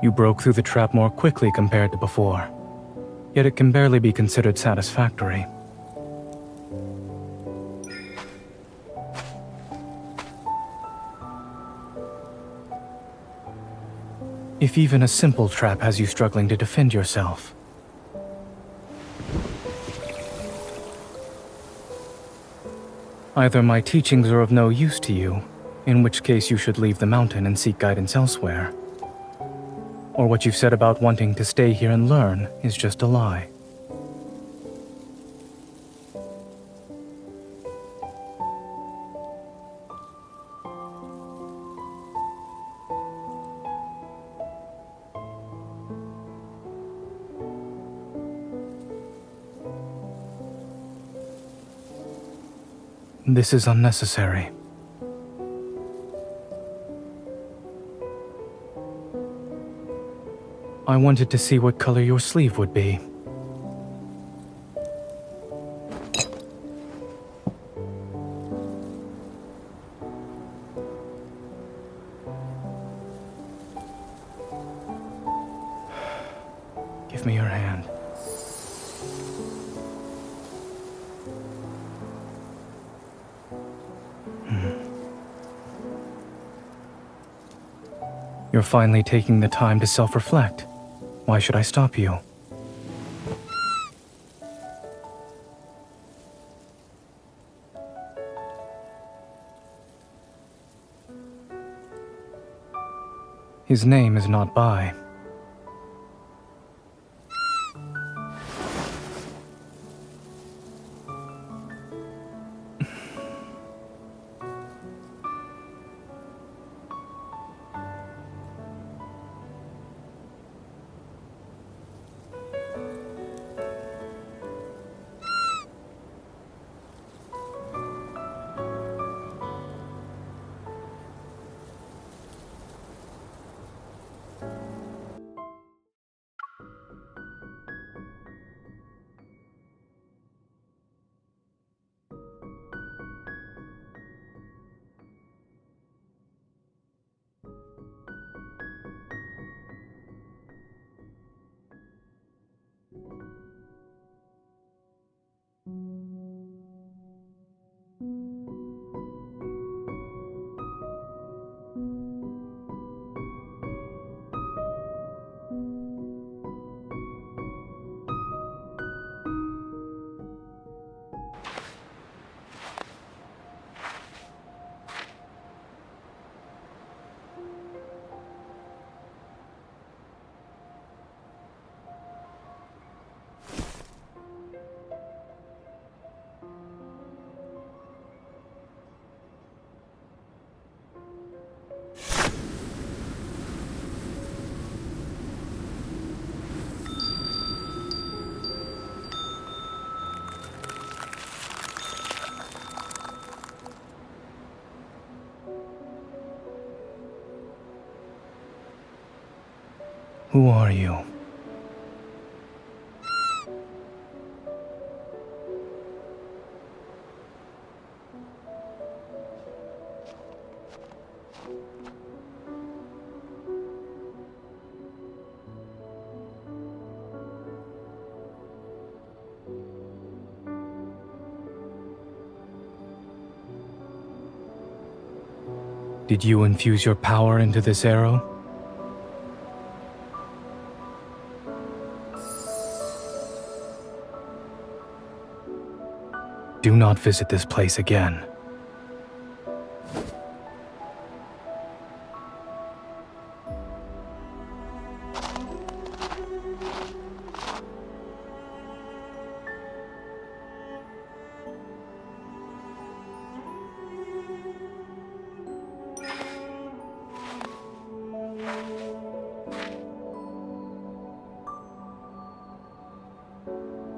You broke through the trap more quickly compared to before, yet it can barely be considered satisfactory. If even a simple trap has you struggling to defend yourself, either my teachings are of no use to you, in which case you should leave the mountain and seek guidance elsewhere, or what you've said about wanting to stay here and learn is just a lie. This is unnecessary. I wanted to see what color your sleeve would be. Give me your hand. You're finally taking the time to self-reflect. Why should I stop you? His name is not Bai. Who are you? Did you infuse your power into this arrow? Do not visit this place again.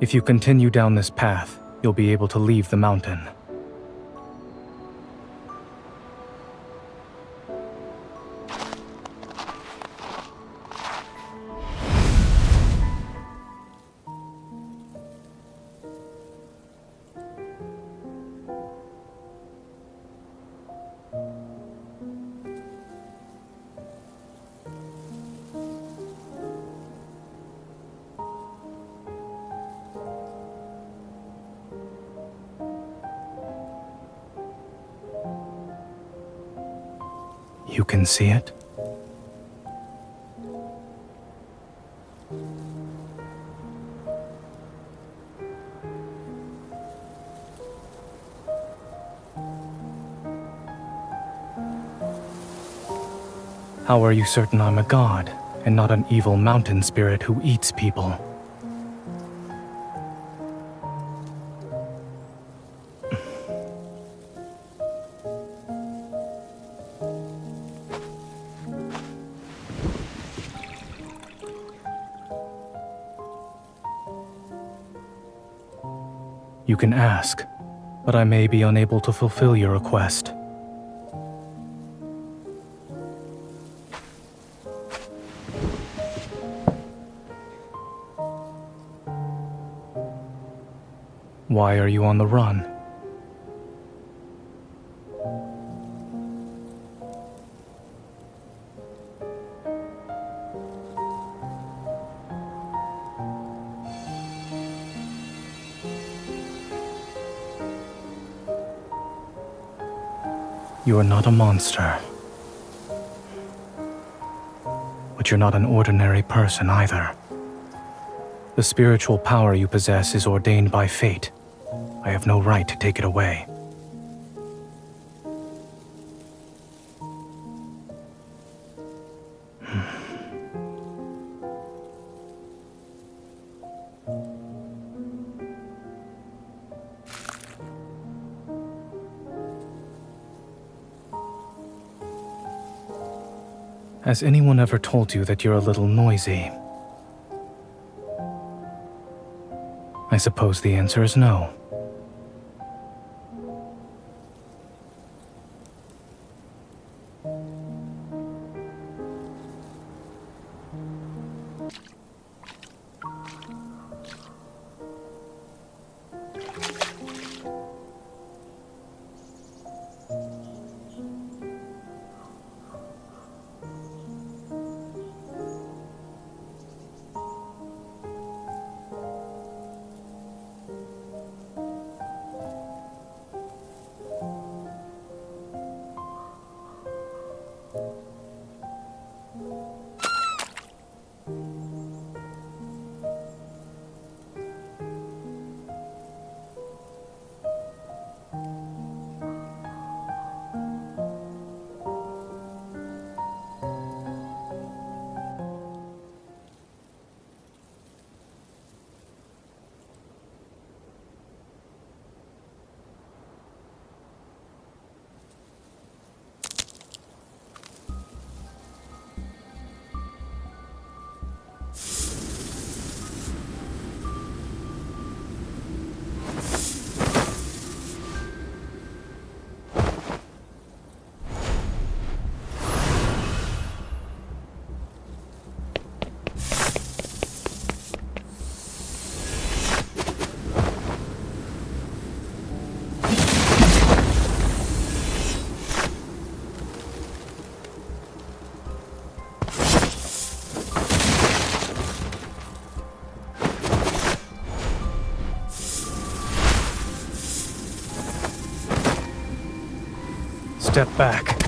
If you continue down this path, you'll be able to leave the mountain. You can see it? How are you certain I'm a god, and not an evil mountain spirit who eats people? You can ask, but I may be unable to fulfill your request. Why are you on the run? You are not a monster. But you're not an ordinary person either. The spiritual power you possess is ordained by fate. I have no right to take it away. Has anyone ever told you that you're a little noisy? I suppose the answer is no. Step back.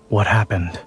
What happened?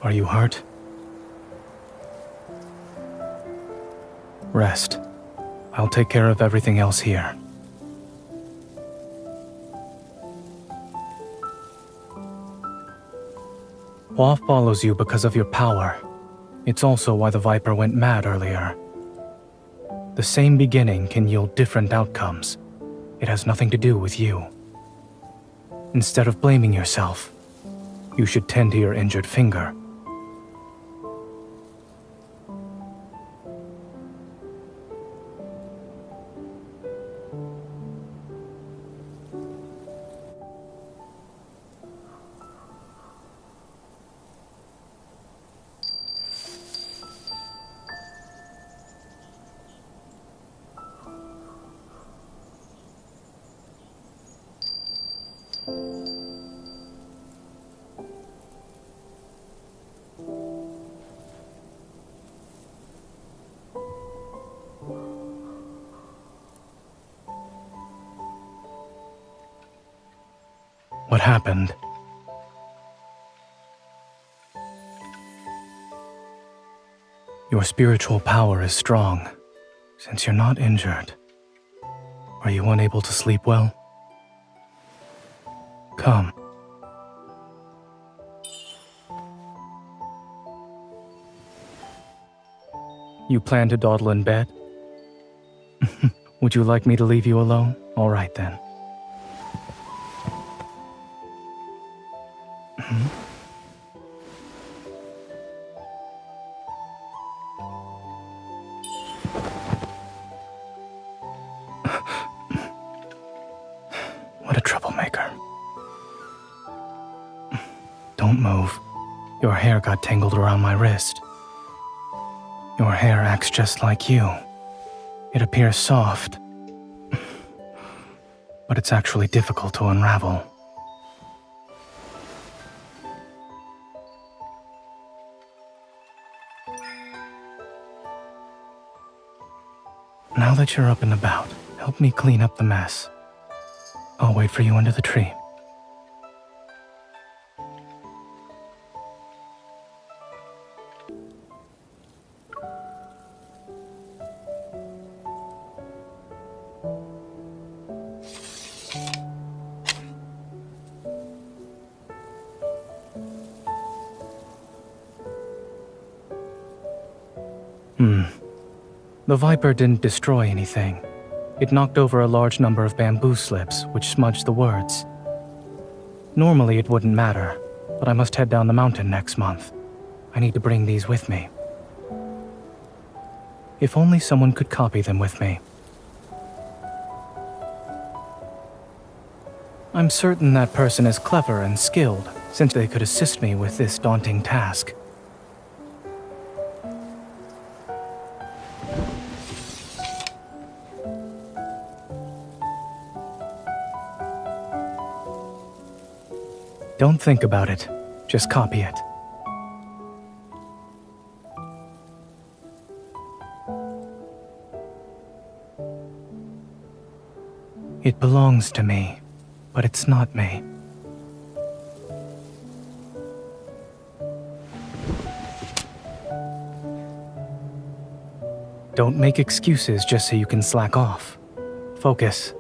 Are you hurt? Rest. I'll take care of everything else here. Hua follows you because of your power. It's also why the Viper went mad earlier. The same beginning can yield different outcomes. It has nothing to do with you. Instead of blaming yourself, you should tend to your injured finger What happened? Your spiritual power is strong. Since you're not injured, are you unable to sleep well? Come. You plan to dawdle in bed? Would you like me to leave you alone? All right then. What a troublemaker. Don't move. Your hair got tangled around my wrist. Your hair acts just like you. It appears soft, but it's actually difficult to unravel. Now that you're up and about, help me clean up the mess. I'll wait for you under the tree. The Viper didn't destroy anything. It knocked over a large number of bamboo slips, which smudged the words. Normally it wouldn't matter, but I must head down the mountain next month. I need to bring these with me. If only someone could copy them with me. I'm certain that person is clever and skilled, since they could assist me with this daunting task. Don't think about it. Just copy it. It belongs to me, but it's not me. Don't make excuses just so you can slack off. Focus.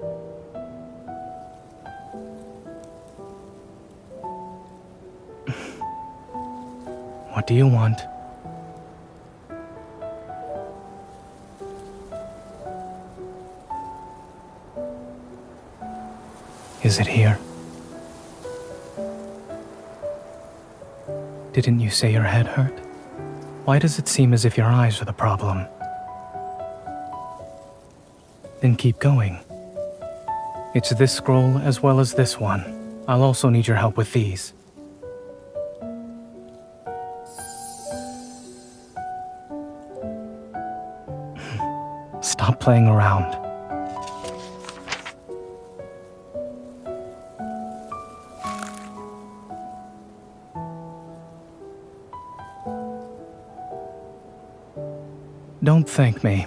What do you want? Is it here? Didn't you say your head hurt? Why does it seem as if your eyes are the problem? Then keep going. It's this scroll as well as this one. I'll also need your help with these. Stop playing around. Don't thank me.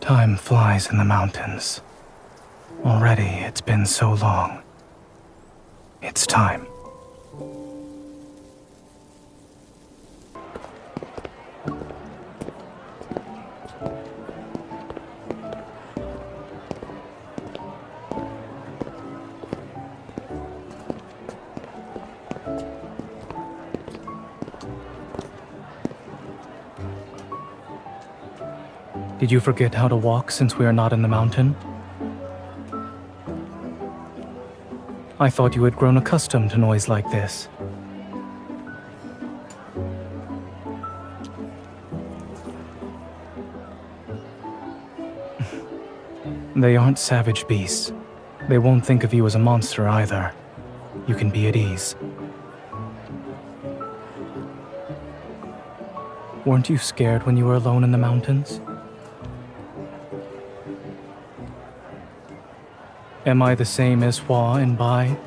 Time flies in the mountains. Already, it's been so long. It's time. Did you forget how to walk since we are not in the mountain? I thought you had grown accustomed to noise like this. They aren't savage beasts. They won't think of you as a monster either. You can be at ease. Weren't you scared when you were alone in the mountains? Am I the same as Hua and Bai?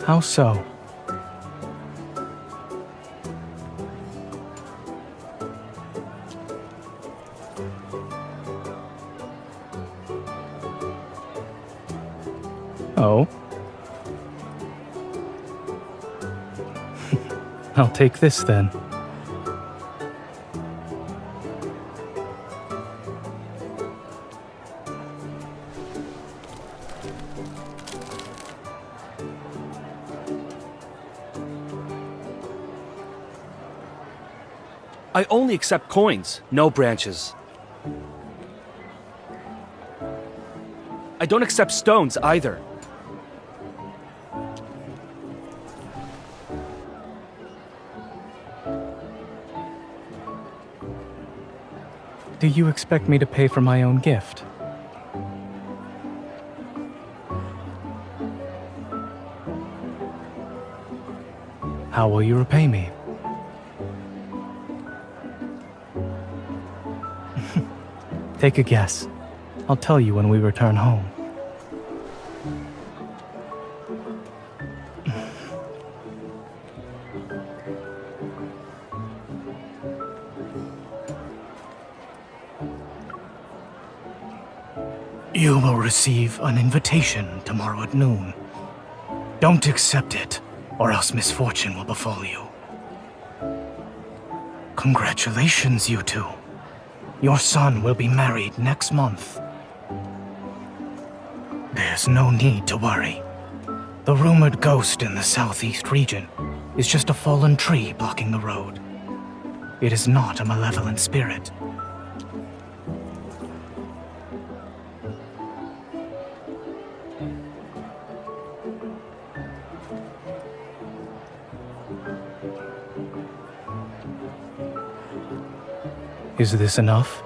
How so? Oh? I'll take this then. I only accept coins, no branches. I don't accept stones either. Do you expect me to pay for my own gift? How will you repay me? Take a guess. I'll tell you when we return home. You will receive an invitation tomorrow at noon. Don't accept it, or else misfortune will befall you. Congratulations, you two. Your son will be married next month. There's no need to worry. The rumored ghost in the southeast region is just a fallen tree blocking the road. It is not a malevolent spirit. Is this enough?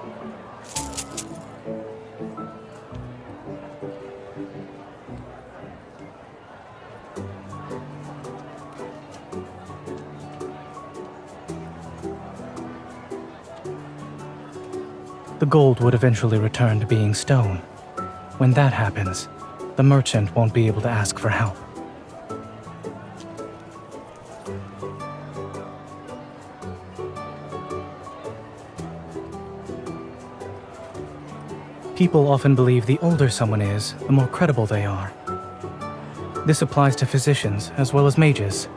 The gold would eventually return to being stone. When that happens, the merchant won't be able to ask for help. People often believe the older someone is, the more credible they are. This applies to physicians as well as mages.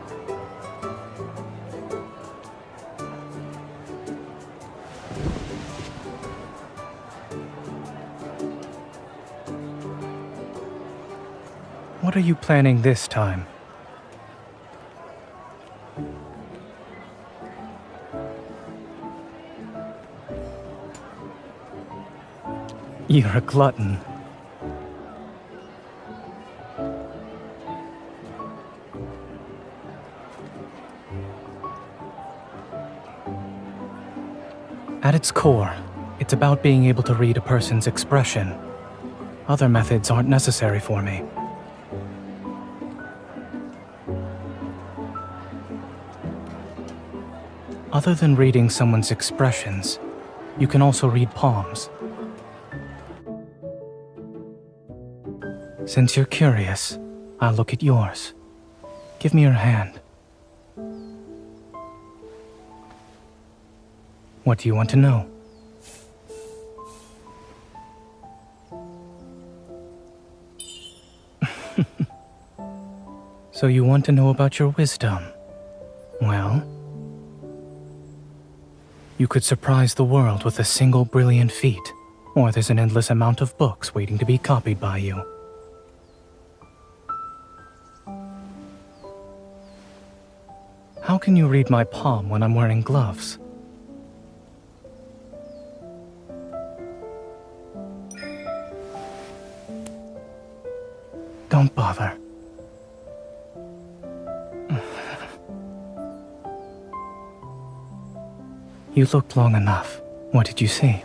What are you planning this time? You're a glutton. At its core, it's about being able to read a person's expression. Other methods aren't necessary for me. Other than reading someone's expressions, you can also read palms. Since you're curious, I'll look at yours. Give me your hand. What do you want to know? So you want to know about your wisdom? Well, you could surprise the world with a single brilliant feat, or there's an endless amount of books waiting to be copied by you. How can you read my palm when I'm wearing gloves? Don't bother. You looked long enough. What did you see?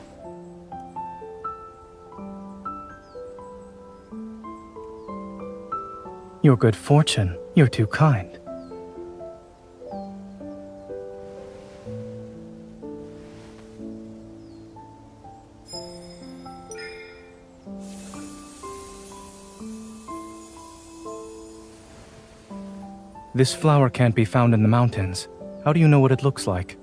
Your good fortune. You're too kind. This flower can't be found in the mountains. How do you know what it looks like?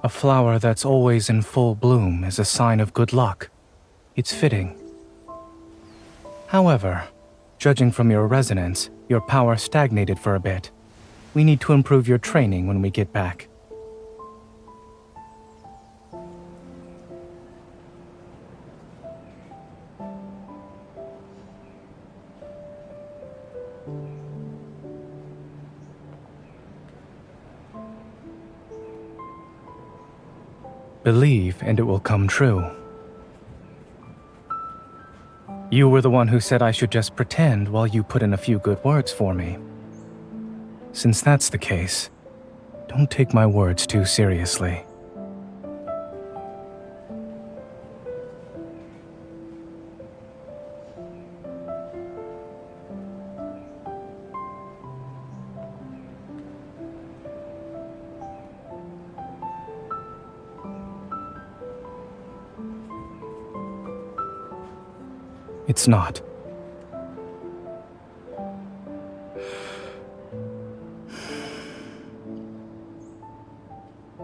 A flower that's always in full bloom is a sign of good luck. It's fitting. However, judging from your resonance, your power stagnated for a bit. We need to improve your training when we get back. Believe and it will come true. You were the one who said I should just pretend while you put in a few good words for me. Since that's the case, don't take my words too seriously. It's not.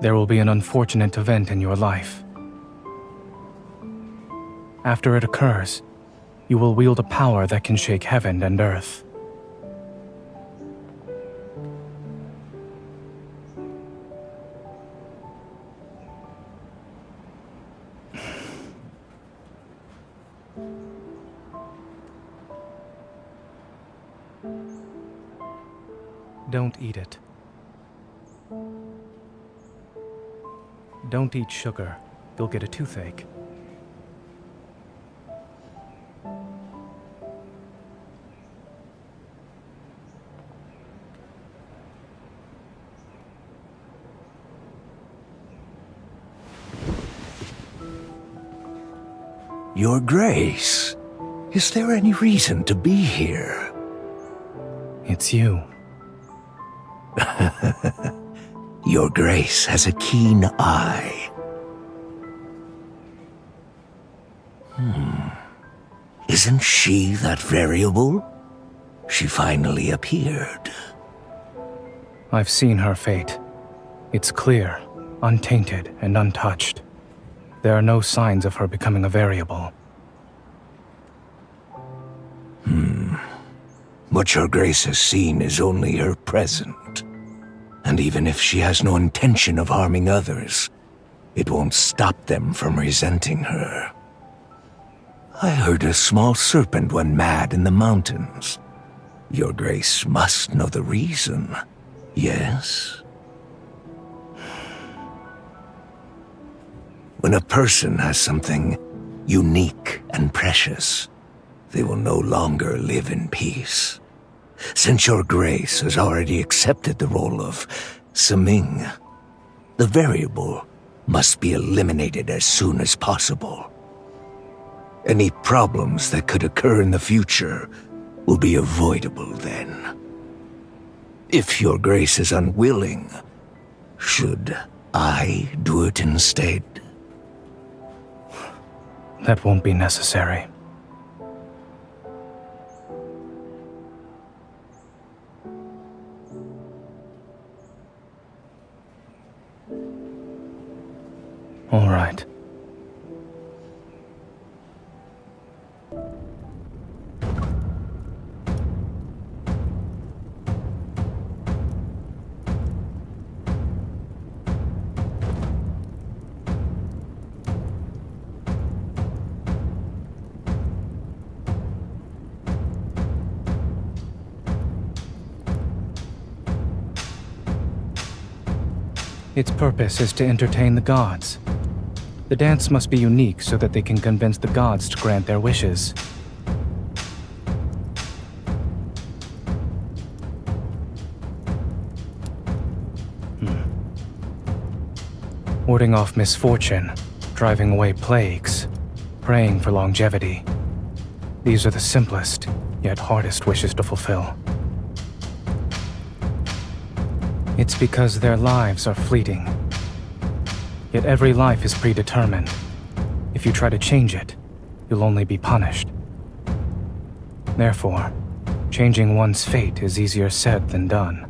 There will be an unfortunate event in your life. After it occurs, you will wield a power that can shake heaven and earth. Don't eat it. Don't eat sugar. You'll get a toothache. Your Grace, is there any reason to be here? It's you. Your Grace has a keen eye. Isn't she that variable? She finally appeared. I've seen her fate. It's clear, untainted, and untouched. There are no signs of her becoming a variable. What your Grace has seen is only her present. And even if she has no intention of harming others, it won't stop them from resenting her. I heard a small serpent went mad in the mountains. Your Grace must know the reason, yes? When a person has something unique and precious, they will no longer live in peace. Since your Grace has already accepted the role of Saming, the variable must be eliminated as soon as possible. Any problems that could occur in the future will be avoidable then. If your Grace is unwilling, should I do it instead? That won't be necessary. All right. Its purpose is to entertain the gods. The dance must be unique so that they can convince the gods to grant their wishes. Warding off misfortune, driving away plagues, praying for longevity. These are the simplest, yet hardest wishes to fulfill. It's because their lives are fleeting. Yet every life is predetermined. If you try to change it, you'll only be punished. Therefore, changing one's fate is easier said than done.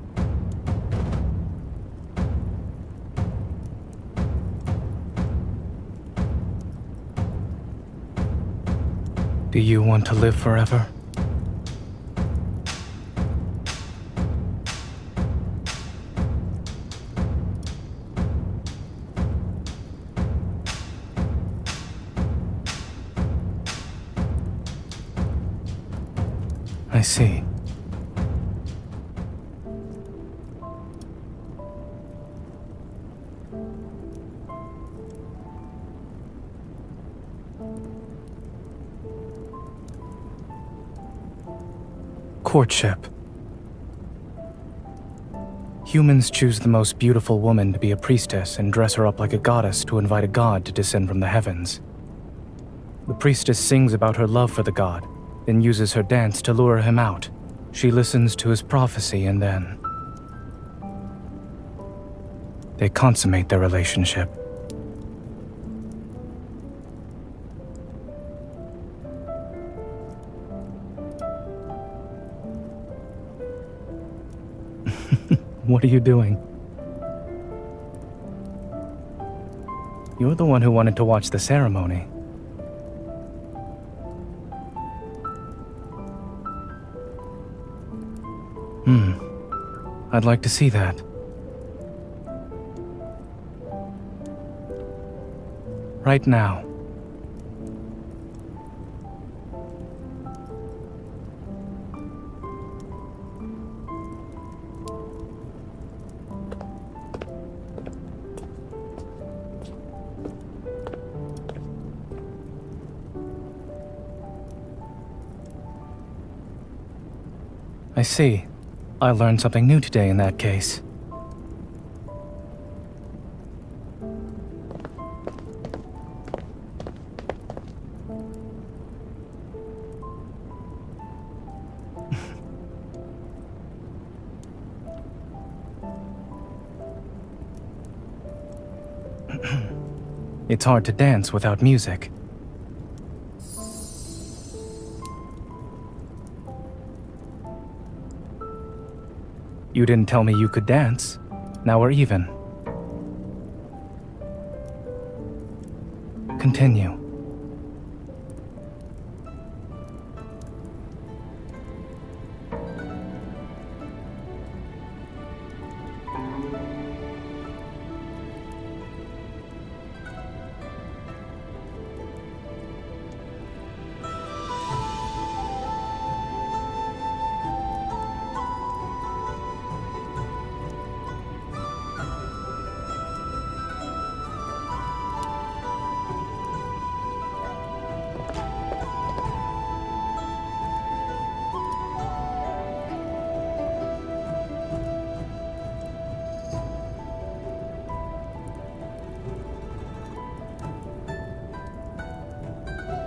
Do you want to live forever? I see. Courtship. Humans choose the most beautiful woman to be a priestess and dress her up like a goddess to invite a god to descend from the heavens. The priestess sings about her love for the god, then uses her dance to lure him out. She listens to his prophecy and then they consummate their relationship. What are you doing? You're the one who wanted to watch the ceremony. I'd like to see that. Right now. I see. I learned something new today in that case. It's hard to dance without music. You didn't tell me you could dance. Now we're even. Continue.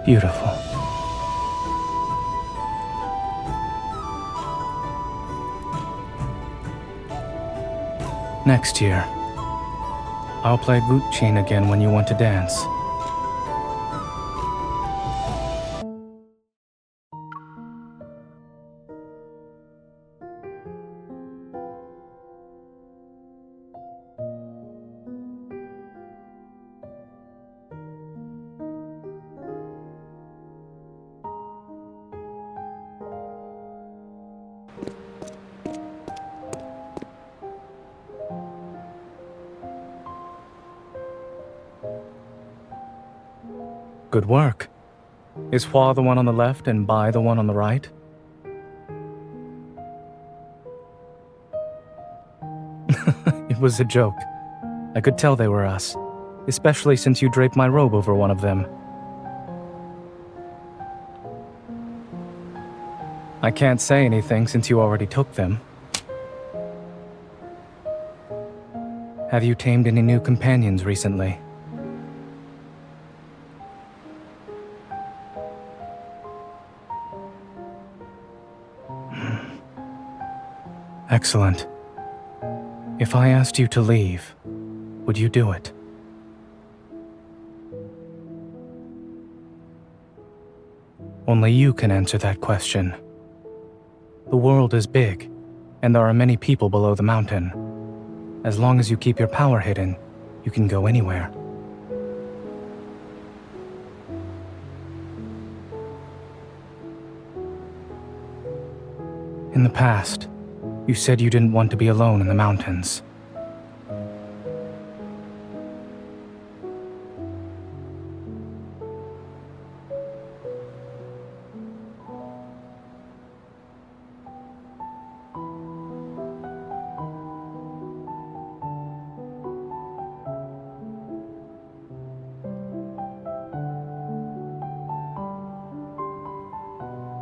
Beautiful. Next year, I'll play Gutchin again when you want to dance. Good work. Is Hua the one on the left and Bai the one on the right? It was a joke. I could tell they were us, especially since you draped my robe over one of them. I can't say anything since you already took them. Have you tamed any new companions recently? Excellent. If I asked you to leave, would you do it? Only you can answer that question. The world is big, and there are many people below the mountain. As long as you keep your power hidden, you can go anywhere. In the past, you said you didn't want to be alone in the mountains.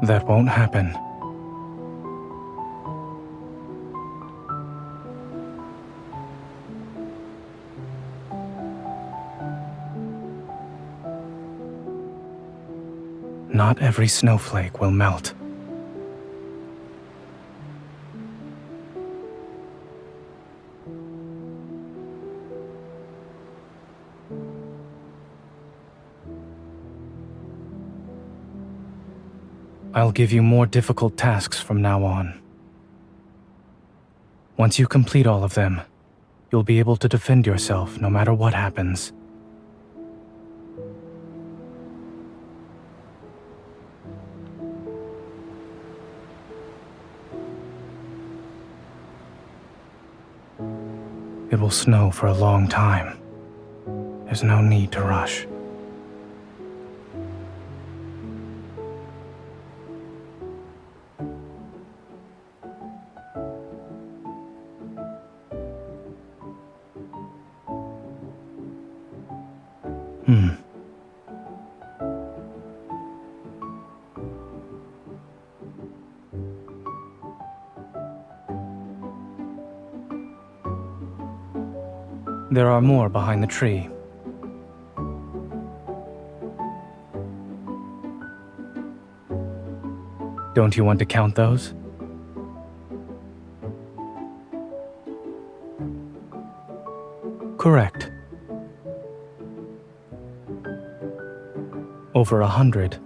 That won't happen. Not every snowflake will melt. I'll give you more difficult tasks from now on. Once you complete all of them, you'll be able to defend yourself no matter what happens. It will snow for a long time. There's no need to rush. There are more behind the tree. Don't you want to count those? Correct. Over 100.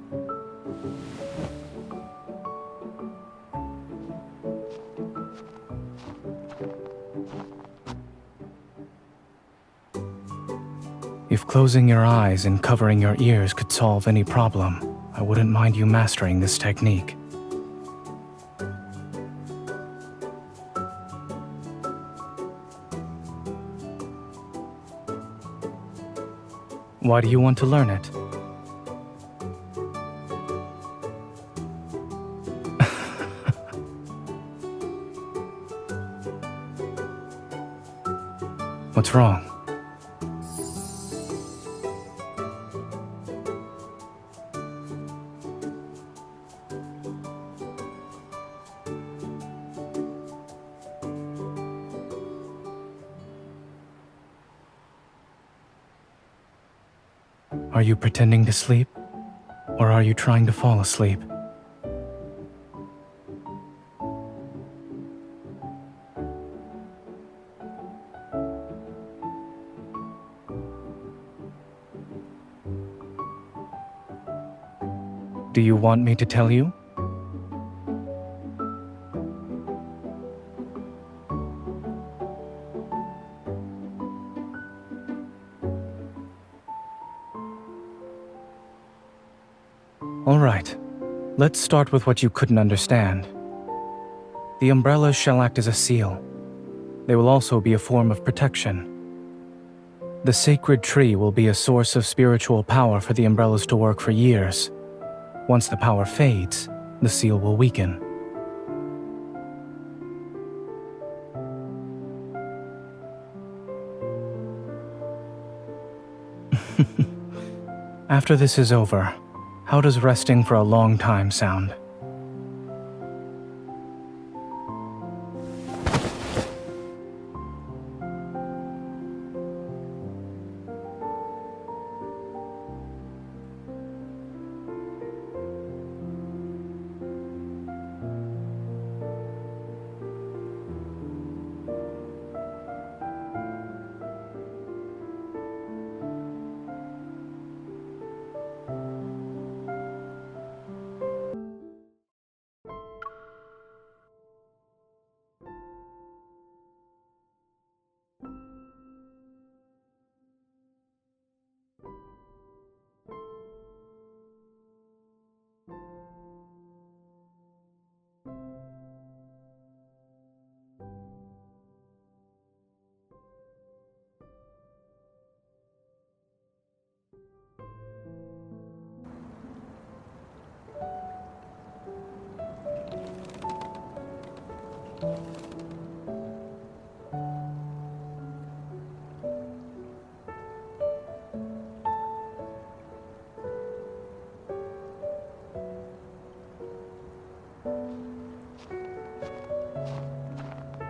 If closing your eyes and covering your ears could solve any problem, I wouldn't mind you mastering this technique. Why do you want to learn it? What's wrong? Are you pretending to sleep? Or are you trying to fall asleep? Do you want me to tell you? All right. Let's start with what you couldn't understand. The umbrellas shall act as a seal. They will also be a form of protection. The sacred tree will be a source of spiritual power for the umbrellas to work for years. Once the power fades, the seal will weaken. After this is over, how does resting for a long time sound?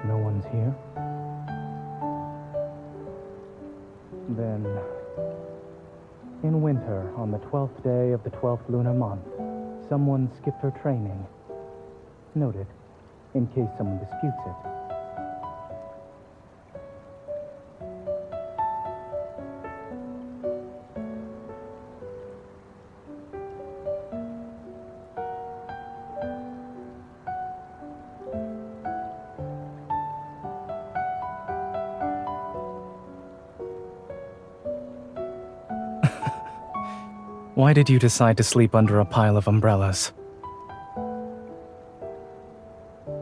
No one's here? Then, in winter, on the 12th day of the 12th lunar month, someone skipped her training. Noted, in case someone disputes it. Why did you decide to sleep under a pile of umbrellas?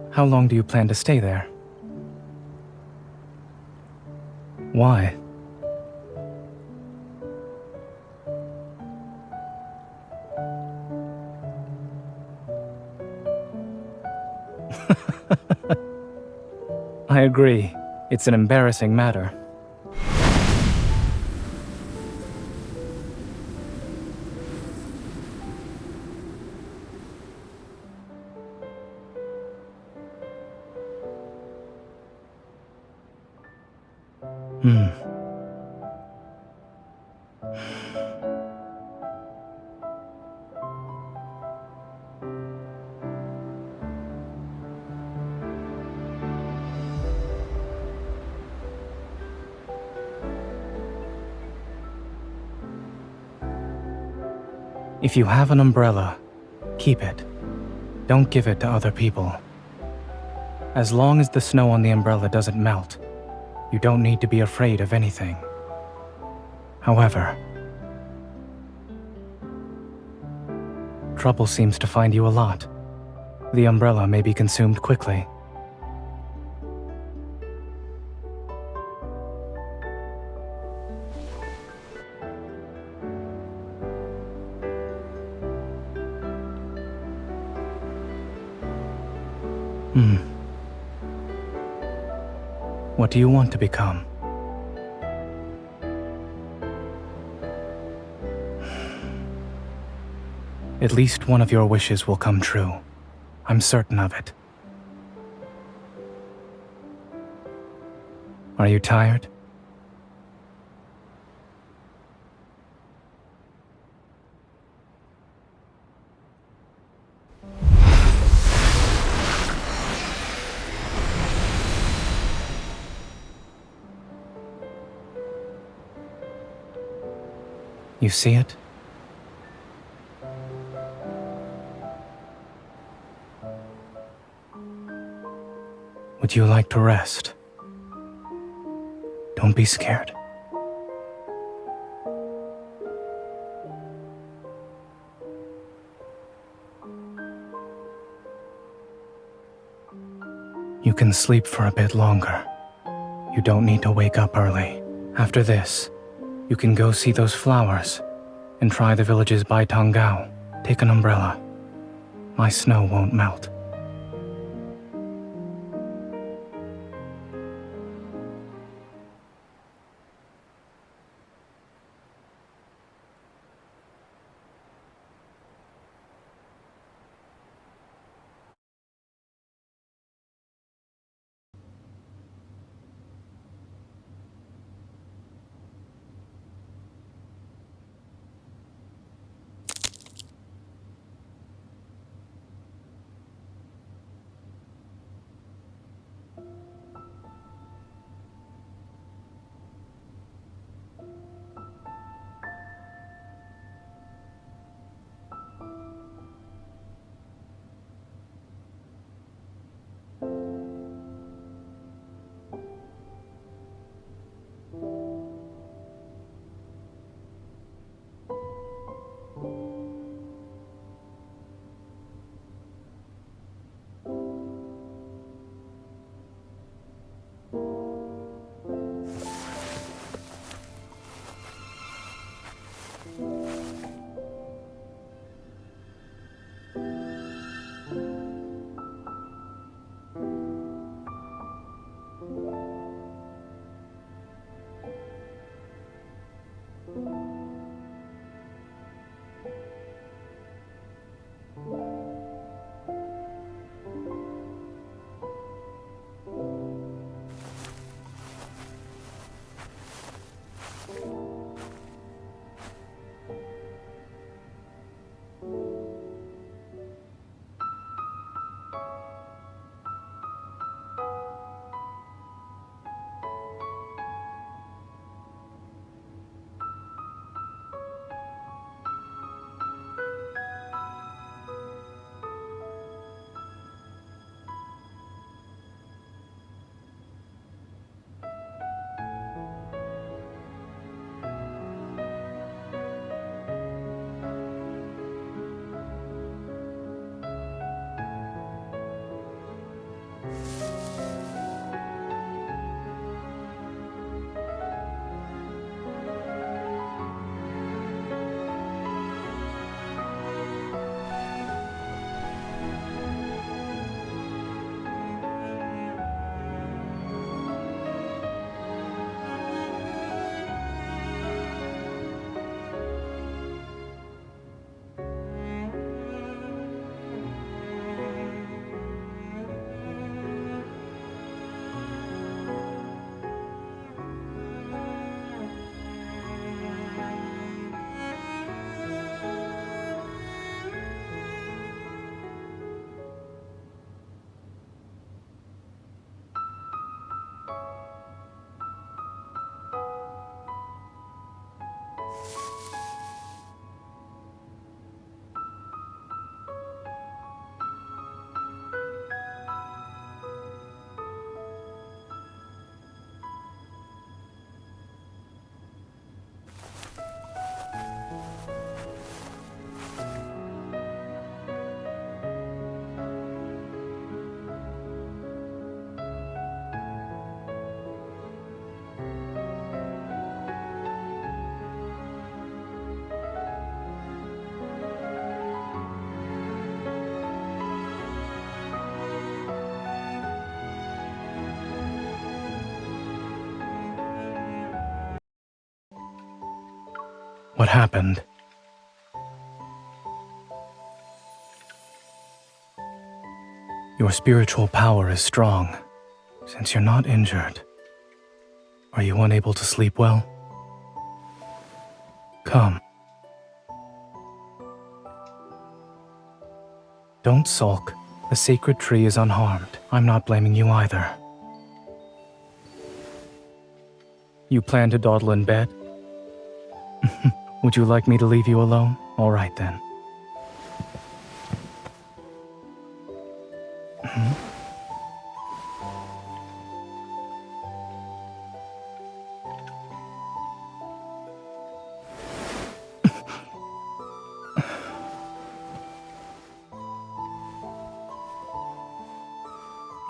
How long do you plan to stay there? Why? I agree. It's an embarrassing matter. If you have an umbrella, keep it. Don't give it to other people. As long as the snow on the umbrella doesn't melt, you don't need to be afraid of anything. However, trouble seems to find you a lot. The umbrella may be consumed quickly. What do you want to become? At least one of your wishes will come true. I'm certain of it. Are you tired? You see it? Would you like to rest? Don't be scared. You can sleep for a bit longer. You don't need to wake up early. After this, you can go see those flowers and try the village's Baitangao. Take an umbrella. My snow won't melt. What happened? Your spiritual power is strong. Since you're not injured, are you unable to sleep well? Come. Don't sulk. The sacred tree is unharmed. I'm not blaming you either. You plan to dawdle in bed? Would you like me to leave you alone? All right then.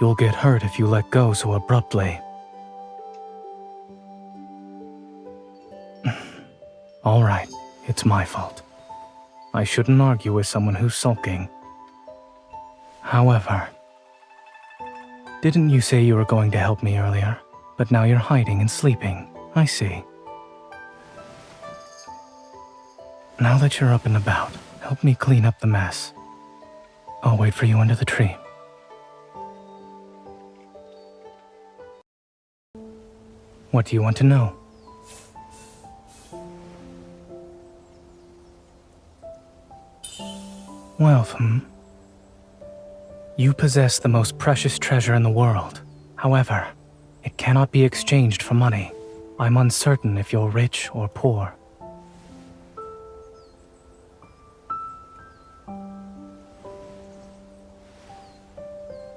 You'll get hurt if you let go so abruptly. All right, it's my fault. I shouldn't argue with someone who's sulking. However, didn't you say you were going to help me earlier? But now you're hiding and sleeping. I see. Now that you're up and about, help me clean up the mess. I'll wait for you under the tree. What do you want to know? Wealth, You possess the most precious treasure in the world. However, it cannot be exchanged for money. I'm uncertain if you're rich or poor.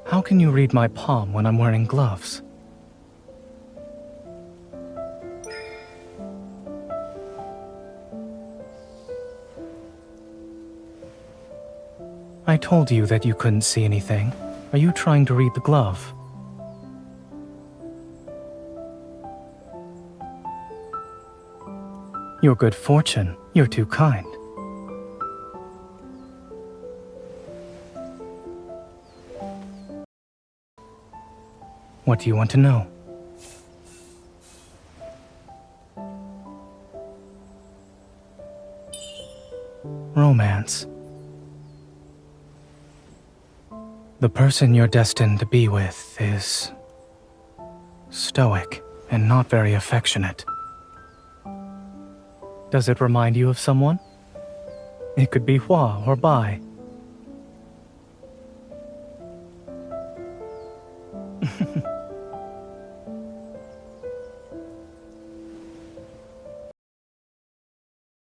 How can you read my palm when I'm wearing gloves? I told you that you couldn't see anything. Are you trying to read the glove? Your good fortune. You're too kind. What do you want to know? Romance. The person you're destined to be with is stoic and not very affectionate. Does it remind you of someone? It could be Hua or Bai.